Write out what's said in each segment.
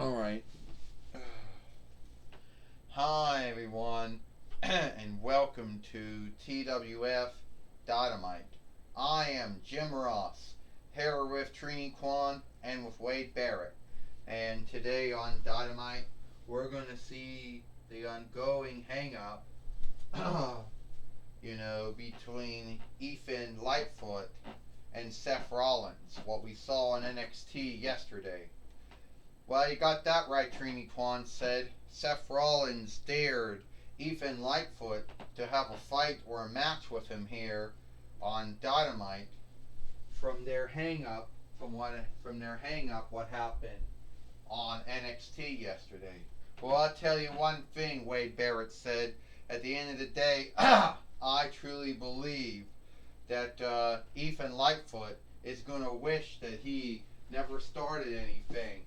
Alright. Hi everyone, and welcome to TWF Dynamite. I am Jim Ross, here with Trini Kwan and with Wade Barrett. And today on Dynamite, we're going to see the ongoing hang-up, between Ethan Lightfoot and Seth Rollins, what we saw on NXT yesterday. Well, you got that right, Trini Kwan said. Seth Rollins dared Ethan Lightfoot to have a fight or a match with him here on Dynamite from their hang-up, what happened on NXT yesterday. Well, I'll tell you one thing, Wade Barrett said. At the end of the day, I truly believe that Ethan Lightfoot is going to wish that he never started anything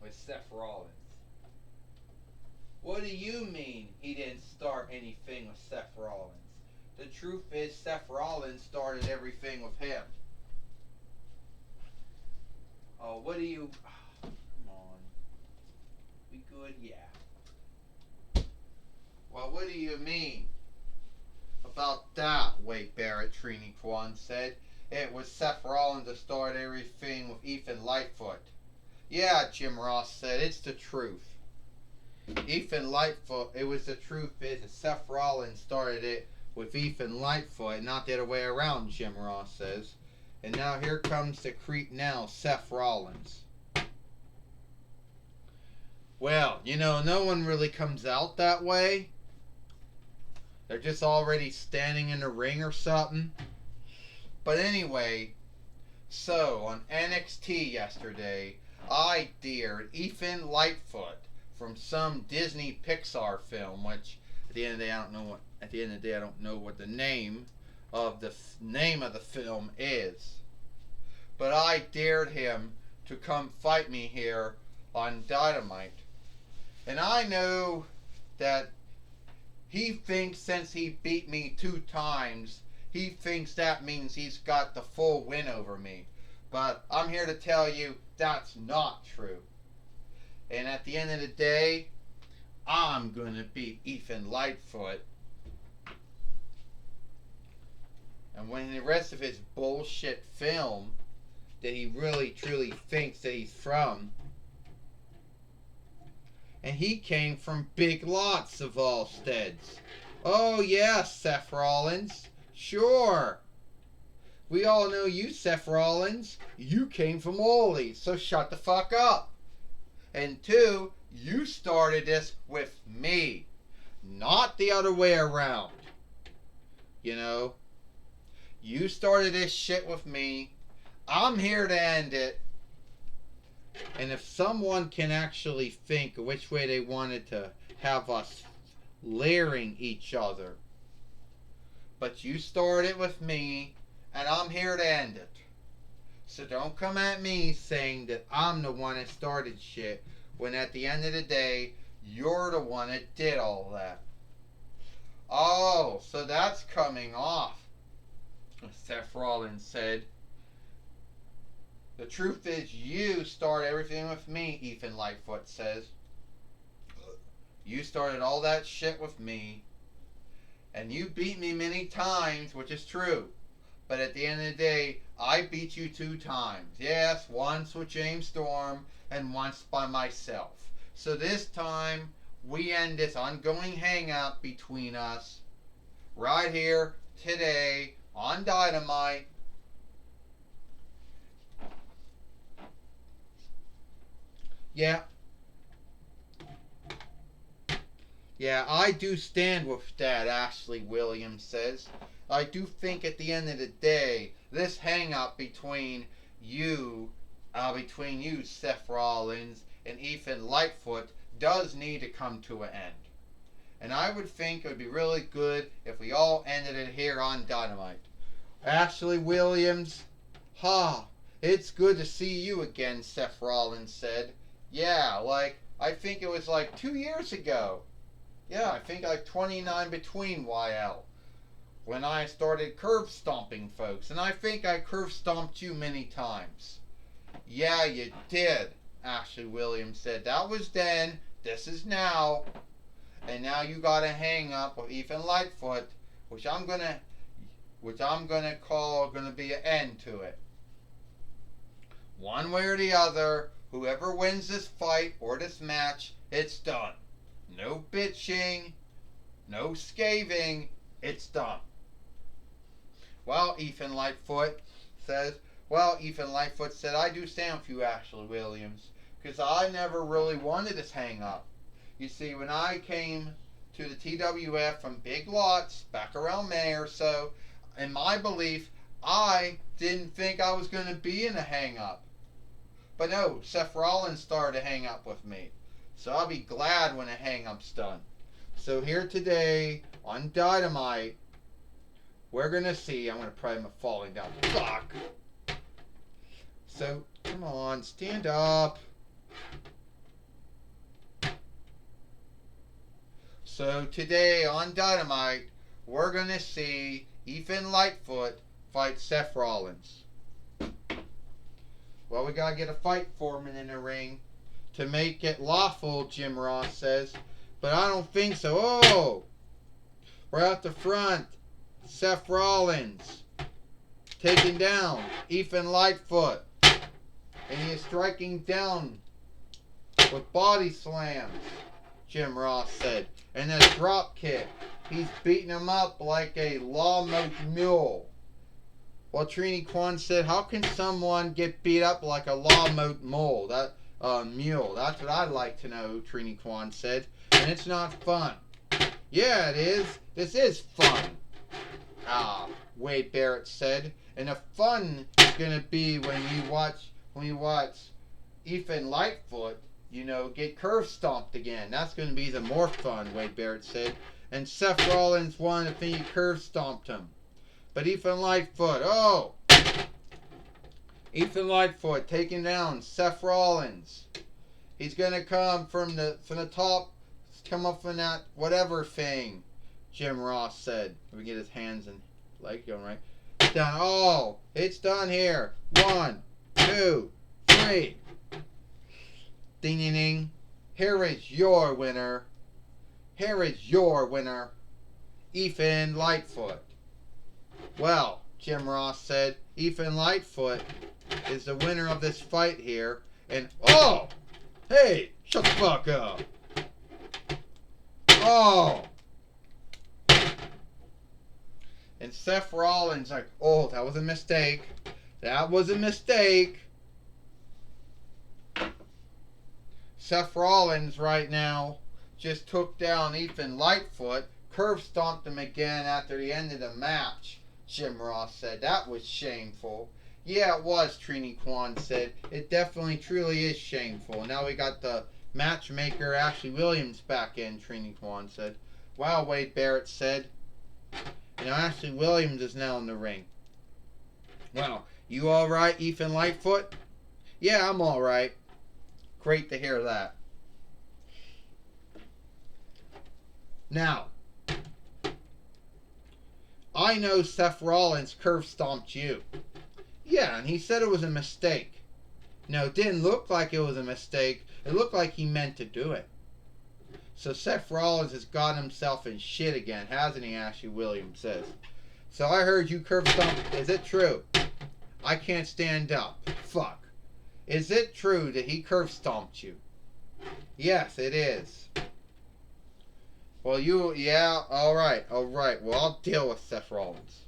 with Seth Rollins. What do you mean he didn't start anything with Seth Rollins? The truth is Seth Rollins started everything with him. Oh, what do you... come on. We good? Yeah. Well, what do you mean about that, Wade Barrett, Trini Kwan said. It was Seth Rollins that started everything with Ethan Lightfoot. Yeah, Jim Ross said, it's the truth. Ethan Lightfoot, it was the truth is that Seth Rollins started it with Ethan Lightfoot, not the other way around, Jim Ross says. And now here comes the creep now, Seth Rollins. Well, no one really comes out that way. They're just already standing in the ring or something. But anyway, so on NXT yesterday, I dared Ethan Lightfoot from some Disney Pixar film, which at the end of the day I don't know what the name of the film is. But I dared him to come fight me here on Dynamite. And I know that he thinks since he beat me 2 times, he thinks that means he's got the full win over me. But I'm here to tell you that's not true. And at the end of the day, I'm going to beat Ethan Lightfoot. And when the rest of his bullshit film that he really truly thinks that he's from, and he came from Big Lots of all steads. Oh yeah, Seth Rollins. Sure. We all know you, Seth Rollins. You came from Aldi's, so shut the fuck up. And 2, you started this with me, not the other way around. You started this shit with me. I'm here to end it. And if someone can actually think which way they wanted to have us layering each other, but you started it with me, and I'm here to end it. So don't come at me saying that I'm the one that started shit, when at the end of the day, you're the one that did all that. Oh, so that's coming off, Seth Rollins said. The truth is you started everything with me, Ethan Lightfoot says. You started all that shit with me. And you beat me many times, which is true. But at the end of the day, I beat you 2 times. Yes, once with James Storm and once by myself. So this time, we end this ongoing hang-up between us right here, today, on Dynamite. Yeah. Yeah, I do stand with that, Ashley Williams says. I do think at the end of the day, this hang-up between you, Seth Rollins, and Ethan Lightfoot does need to come to an end. And I would think it would be really good if we all ended it here on Dynamite. Ashley Williams, it's good to see you again, Seth Rollins said. Yeah, I think it was 2 years ago. Yeah, I think 29 between YL. When I started curve stomping folks. And I think I curve stomped you many times. Yeah, you did. Ashley Williams said. That was then. This is now. And now you got a hang up with Ethan Lightfoot, which I'm gonna call gonna be an end to it. One way or the other, whoever wins this fight or this match, it's done. No bitching, no scathing, it's done. Well, Ethan Lightfoot said, I do stand with you, Ashley Williams, because I never really wanted this hang up. You see, when I came to the TWF from Big Lots back around May or so, in my belief, I didn't think I was going to be in a hang up. But no, Seth Rollins started to hang up with me. So I'll be glad when a hang up's done. So here today on Dynamite, we're going to see, I'm going to pray I'm falling down. Fuck! So, come on, stand up. So today on Dynamite, we're going to see Ethan Lightfoot fight Seth Rollins. Well, we got to get a fight foreman in the ring to make it lawful, Jim Ross says. But I don't think so. Oh! We're at the front. Seth Rollins taking down Ethan Lightfoot. And he is striking down with body slams, Jim Ross said. And a drop kick. He's beating him up like a lawnmower mule. Well, Trini Kwan said, how can someone get beat up like a lawnmower mule? Mule. That's what I'd like to know, Trini Kwan said. And it's not fun. Yeah, it is. This is fun. Wade Barrett said. And the fun is going to be when you watch Ethan Lightfoot, get curve stomped again. That's going to be the more fun, Wade Barrett said. And Seth Rollins wanted to think he curve stomped him. But Ethan Lightfoot, Ethan Lightfoot taking down Seth Rollins. He's going to come from the top, come up from that whatever thing, Jim Ross said. Let me get his hands and leg going right. Down. Oh, it's done here. 1, 2, 3. Ding, ding, ding. Here is your winner. Here is your winner, Ethan Lightfoot. Well, Jim Ross said, Ethan Lightfoot is the winner of this fight here. And, hey, shut the fuck up. And Seth Rollins like, that was a mistake. That was a mistake. Seth Rollins right now just took down Ethan Lightfoot, curve stomped him again after the end of the match, Jim Ross said. That was shameful. Yeah, it was, Trini Kwan said. It definitely, truly is shameful. Now we got the matchmaker, Ashley Williams, back in, Trini Kwan said. Wow, Wade Barrett said. Ashley Williams is now in the ring. Well, you alright, Ethan Lightfoot? Yeah, I'm alright. Great to hear that. Now, I know Seth Rollins curve stomped you. Yeah, and he said it was a mistake. No, it didn't look like it was a mistake. It looked like he meant to do it. So Seth Rollins has got himself in shit again, hasn't he, Ashley Williams says. So I heard you curve stomped. Is it true? I can't stand up. Fuck. Is it true that he curve stomped you? Yes, it is. Well, alright. Well, I'll deal with Seth Rollins.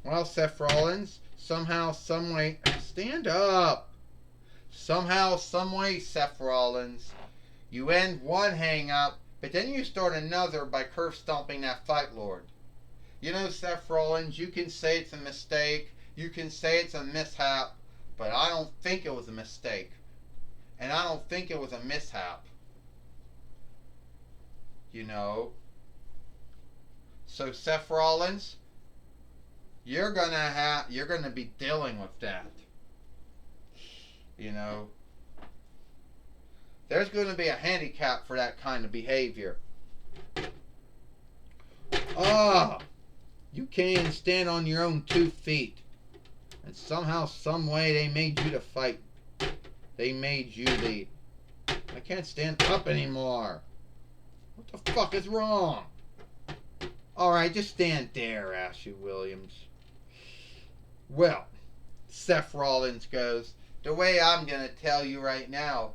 Well, Seth Rollins, somehow, someway, stand up. Somehow, someway, Seth Rollins, you end one hang-up, but then you start another by curve stomping that Fight Lord. Seth Rollins, you can say it's a mistake, you can say it's a mishap, but I don't think it was a mistake. And I don't think it was a mishap. So Seth Rollins, you're gonna be dealing with that. There's gonna be a handicap for that kind of behavior. You can't even stand on your own 2 feet. And somehow, some way, they made you to fight. They made you the... I can't stand up anymore. What the fuck is wrong? Alright, just stand there, Ashley Williams. Well, Seth Rollins goes, the way I'm going to tell you right now,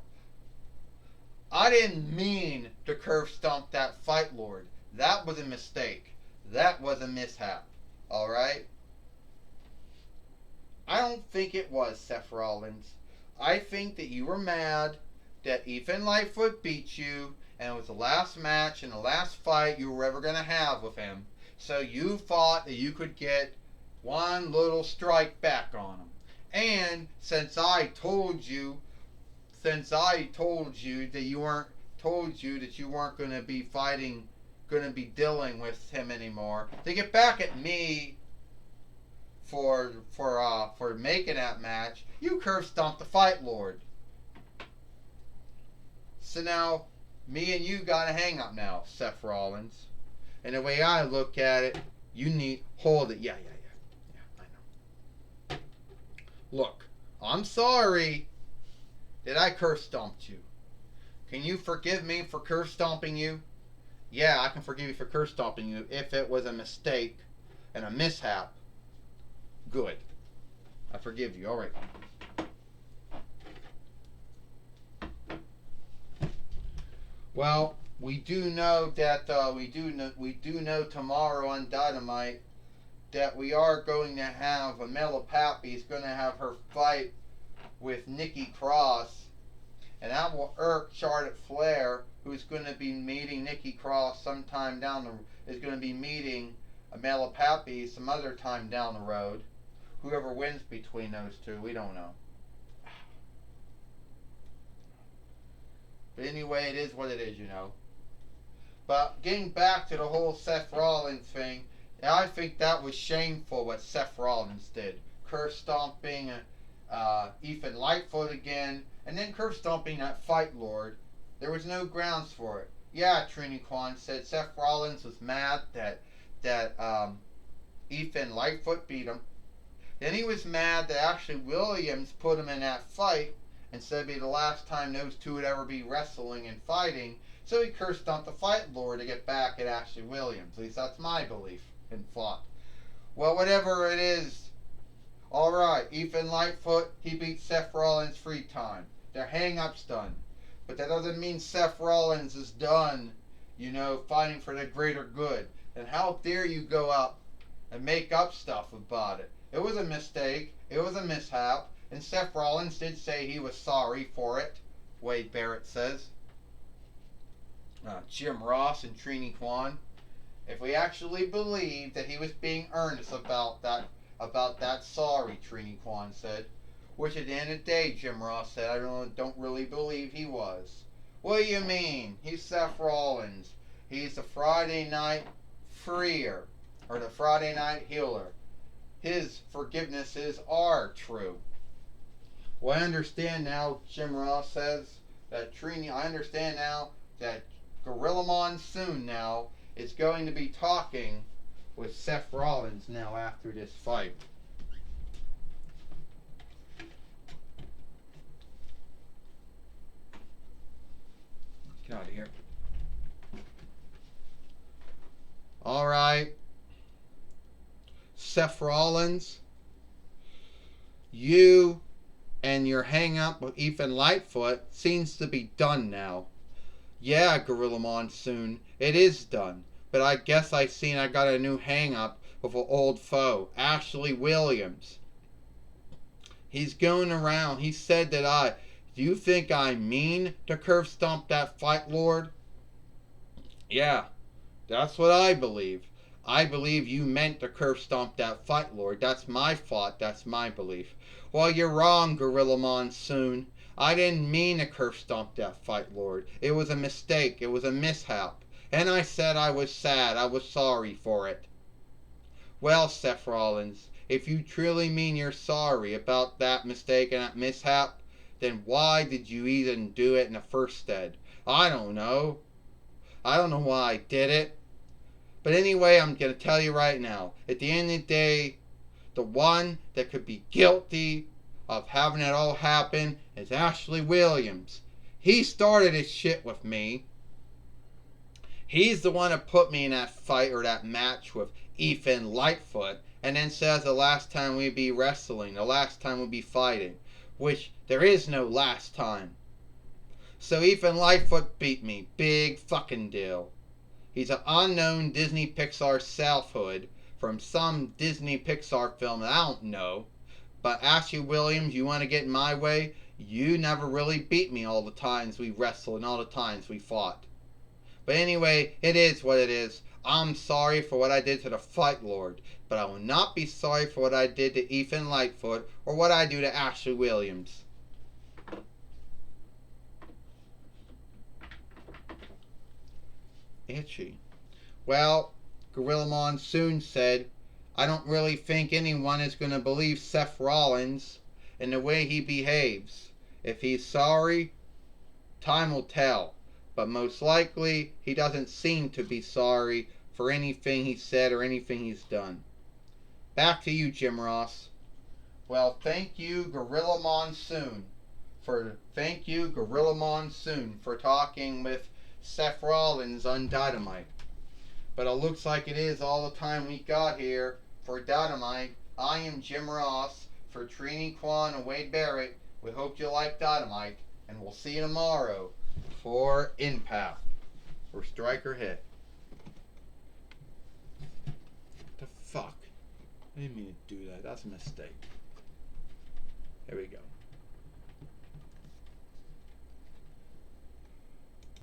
I didn't mean to curve stomp that Fight Lord. That was a mistake. That was a mishap. Alright? I don't think it was, Seth Rollins. I think that you were mad that Ethan Lightfoot beat you, and it was the last match and the last fight you were ever going to have with him. So you thought that you could get one little strike back on him. And since I told you that you weren't going to be fighting, going to be dealing with him anymore, to get back at me for making that match, you curve stomped the Fight Lord. So now, me and you got a hang up now, Seth Rollins. And the way I look at it, you need... Hold it. Yeah, I know. Look, I'm sorry that I curve stomped you. Can you forgive me for curve stomping you? Yeah, I can forgive you for curve stomping you if it was a mistake and a mishap. Good. I forgive you. All right. Well, we do know that we do know tomorrow on Dynamite that we are going to have Amela Pappy's going to have her fight with Nikki Cross, and that will irk Charlotte Flair, who's going to be meeting Nikki Cross sometime is going to be meeting Amela Pappy some other time down the road. Whoever wins between those two, we don't know. But anyway, it is what it is, you know. But getting back to the whole Seth Rollins thing, I think that was shameful what Seth Rollins did. Curve stomping Ethan Lightfoot again, and then curve stomping that Fight Lord. There was no grounds for it. Yeah, Trini Kwan said Seth Rollins was mad that Ethan Lightfoot beat him. Then he was mad that Ashley Williams put him in that fight and said it'd be the last time those two would ever be wrestling and fighting. So he curse stomped the Fight Lord to get back at Ashley Williams. At least that's my belief and thought. Well, whatever it is, alright, Ethan Lightfoot, he beat Seth Rollins 3 times. Their hang-up's done. But that doesn't mean Seth Rollins is done, you know, fighting for the greater good. And how dare you go up and make up stuff about it? It was a mistake. It was a mishap. And Seth Rollins did say he was sorry for it, Wade Barrett says. Jim Ross and Trini Kwan. If we actually believe that he was being earnest about that sorry, Trini Kwan said. Which at the end of the day, Jim Ross said, I don't really believe he was. What do you mean? He's Seth Rollins. He's the Friday Night Freer, or the Friday Night Healer. His forgivenesses are true. Well, I understand now, Jim Ross says, that I understand now that Gorilla Monsoon now is going to be talking with Seth Rollins now after this fight. Get out of here. Alright. Seth Rollins, you and your hang up with Ethan Lightfoot seems to be done now. Yeah, Gorilla Monsoon, it is done. But I guess I got a new hang up with an old foe, Ashley Williams. He's going around. He said that do you think I mean to curve stomp that Fight Lord? Yeah, that's what I believe. I believe you meant to curve stomp that Fight Lord. That's my thought. That's my belief. Well, you're wrong, Gorilla Monsoon. I didn't mean to curve stomp that Fight Lord. It was a mistake. It was a mishap. And I said I was sad. I was sorry for it. Well, Seth Rollins, if you truly mean you're sorry about that mistake and that mishap, then why did you even do it in the first stead? I don't know. I don't know why I did it. But anyway, I'm going to tell you right now. At the end of the day, the one that could be guilty of having it all happen is Ashley Williams. He started his shit with me. He's the one that put me in that fight or that match with Ethan Lightfoot, and then says the last time we'd be wrestling, the last time we'd be fighting, which there is no last time. So Ethan Lightfoot beat me. Big fucking deal. He's an unknown Disney Pixar selfhood from some Disney Pixar film that I don't know. But Ashley Williams, you want to get in my way? You never really beat me all the times we wrestled and all the times we fought. But anyway, it is what it is. I'm sorry for what I did to the Fight Lord, but I will not be sorry for what I did to Ethan Lightfoot or what I do to Ashley Williams. Itchy. Well, Gorilla Monsoon said, I don't really think anyone is going to believe Seth Rollins in the way he behaves. If he's sorry, time will tell. But most likely, he doesn't seem to be sorry for anything he said or anything he's done. Back to you, Jim Ross. Well, thank you, Gorilla Monsoon, for talking with Seth Rollins on Dynamite. But it looks like it is all the time we got here for Dynamite. I am Jim Ross for Trini Kwan and Wade Barrett. We hope you like Dynamite, and we'll see you tomorrow for Impact or Strike or Hit. What the fuck? I didn't mean to do that. That's a mistake. Here we go.